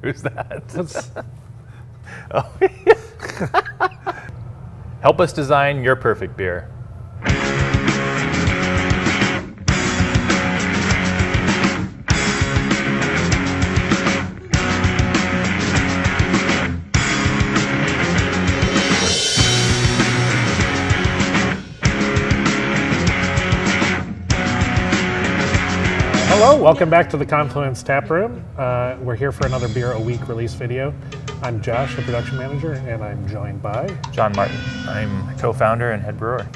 Who's that? That's, Oh. Help us design your perfect beer. Hello, welcome back to the Confluence Tap Room. We're here for another Beer a Week release video. I'm Josh, the production manager, and I'm joined by John Martin. I'm co-founder and head brewer.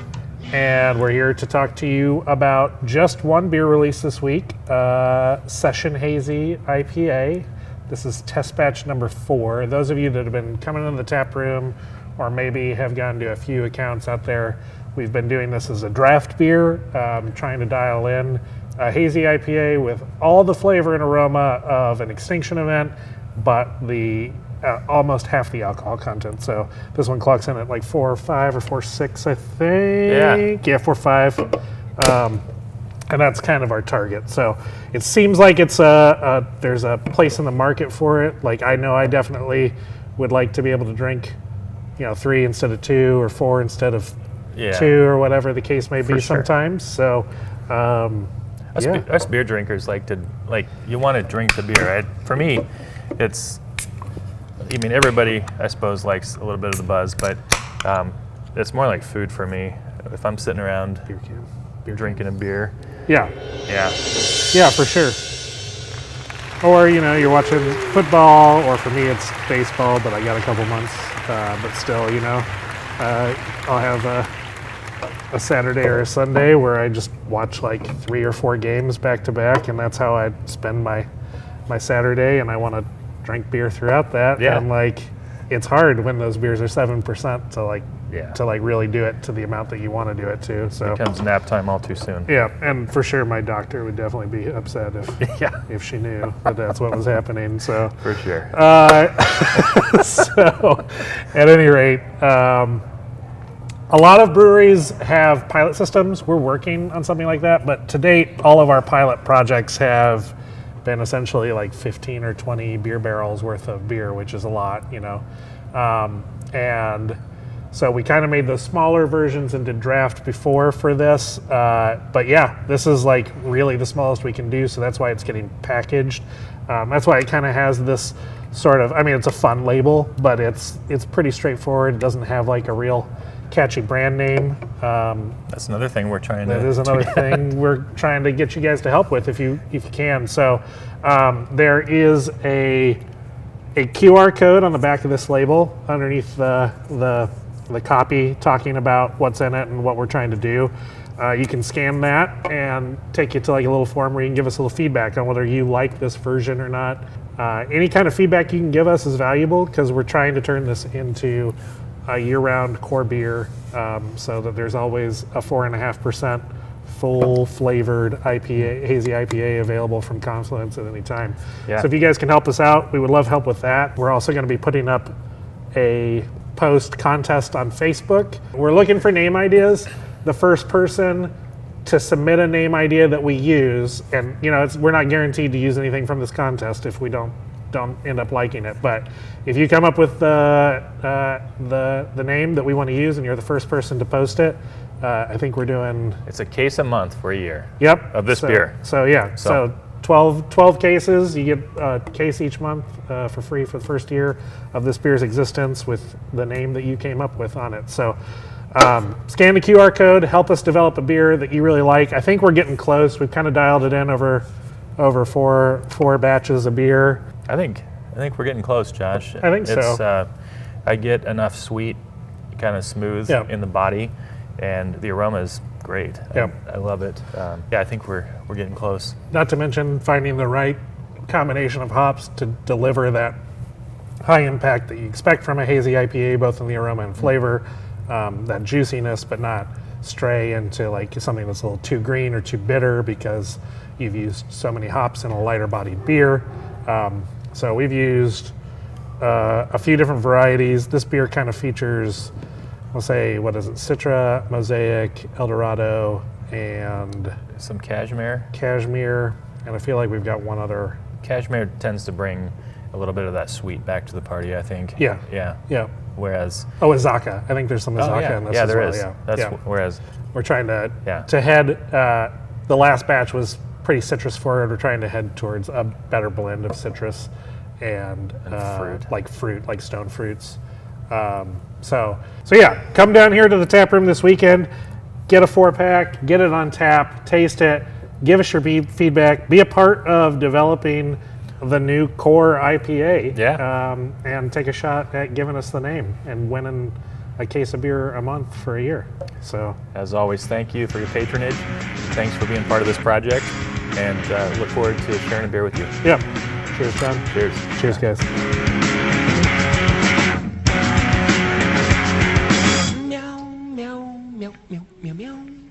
And we're here to talk to you about just one beer release this week, Session Hazy IPA. This is test batch number 4. Those of you that have been coming into the tap room or maybe have gone to a few accounts out there, we've been doing this as a draft beer, trying to dial in a hazy IPA with all the flavor and aroma of an Extinction event, but the almost half the alcohol content. So this one clocks in at like 4.5 or 4.6, I think. Yeah, 4.5. And that's kind of our target. So it seems like it's there's a place in the market for it. Like I know I definitely would like to be able to drink, 3 instead of 2 or 4 instead of 2 or whatever the case may be sometimes. So. Us beer drinkers you want to drink the beer, right? For me, everybody, I suppose, likes a little bit of the buzz, but it's more like food for me. If I'm sitting around drinking a beer. Yeah, for sure. Or, you're watching football, or for me, it's baseball, but I got a couple months, but still, I'll have a Saturday or a Sunday where I just watch like 3 or 4 games back to back, and that's how I spend my Saturday, and I want to drink beer throughout that. Yeah. And it's hard when those beers are 7% to really do it to the amount that you want to do it to. So it becomes nap time all too soon. Yeah, and for sure my doctor would definitely be upset if she knew that that's what was happening. So for sure. So at any rate, a lot of breweries have pilot systems. We're working on something like that, but to date, all of our pilot projects have been essentially like 15 or 20 beer barrels worth of beer, which is a lot, and so we kind of made those smaller versions and did draft before for this, but yeah, this is like really the smallest we can do, so that's why it's getting packaged. That's why it kind of has this sort of, it's a fun label, but it's pretty straightforward. It doesn't have like a real catchy brand name. That's another thing we're trying to. That is another thing we're trying to get you guys to help with if you can. So there is a QR code on the back of this label underneath the copy talking about what's in it and what we're trying to do. You can scan that and take you to like a little form where you can give us a little feedback on whether you like this version or not. Any kind of feedback you can give us is valuable because we're trying to turn this into a year-round core beer, so that there's always a 4.5% full-flavored IPA, hazy IPA available from Confluence at any time. Yeah. So if you guys can help us out, we would love help with that. We're also going to be putting up a post contest on Facebook. We're looking for name ideas. The first person to submit a name idea that we use, and we're not guaranteed to use anything from this contest if we don't end up liking it, but if you come up with the name that we want to use and you're the first person to post it, I think we're doing... It's a case a month for a year. Yep. Of this beer. So 12 cases, you get a case each month for free for the first year of this beer's existence with the name that you came up with on it. So scan the QR code, help us develop a beer that you really like. I think we're getting close. We've kind of dialed it in over 4 batches of beer. I think we're getting close, Josh. I think so. I get enough sweet, kind of smooth in the body, and the aroma is great. Yep. I love it. I think we're getting close. Not to mention finding the right combination of hops to deliver that high impact that you expect from a hazy IPA, both in the aroma and flavor, that juiciness, but not stray into like something that's a little too green or too bitter because you've used so many hops in a lighter bodied beer. So we've used a few different varieties. This beer kind of features, I'll say, Citra, Mosaic, Eldorado, and some Cashmere. And I feel like we've got one other. Cashmere tends to bring a little bit of that sweet back to the party, I think. Yeah. Yeah. Yeah. Whereas, Azaka. I think there's some Azaka in this yeah, as there well. is. Yeah. That's yeah. whereas, We're trying to Yeah. head. The last batch was pretty citrus forward. We're trying to head towards a better blend of citrus and fruit. like stone fruits. So yeah, come down here to the tap room this weekend. Get a 4-pack, get it on tap, taste it, give us your feedback, be a part of developing the new core IPA. Yeah. And take a shot at giving us the name and winning a case of beer a month for a year. So, as always, thank you for your patronage. Thanks for being part of this project, and look forward to sharing a beer with you. yeah. Cheers, John. Cheers. Cheers, guys.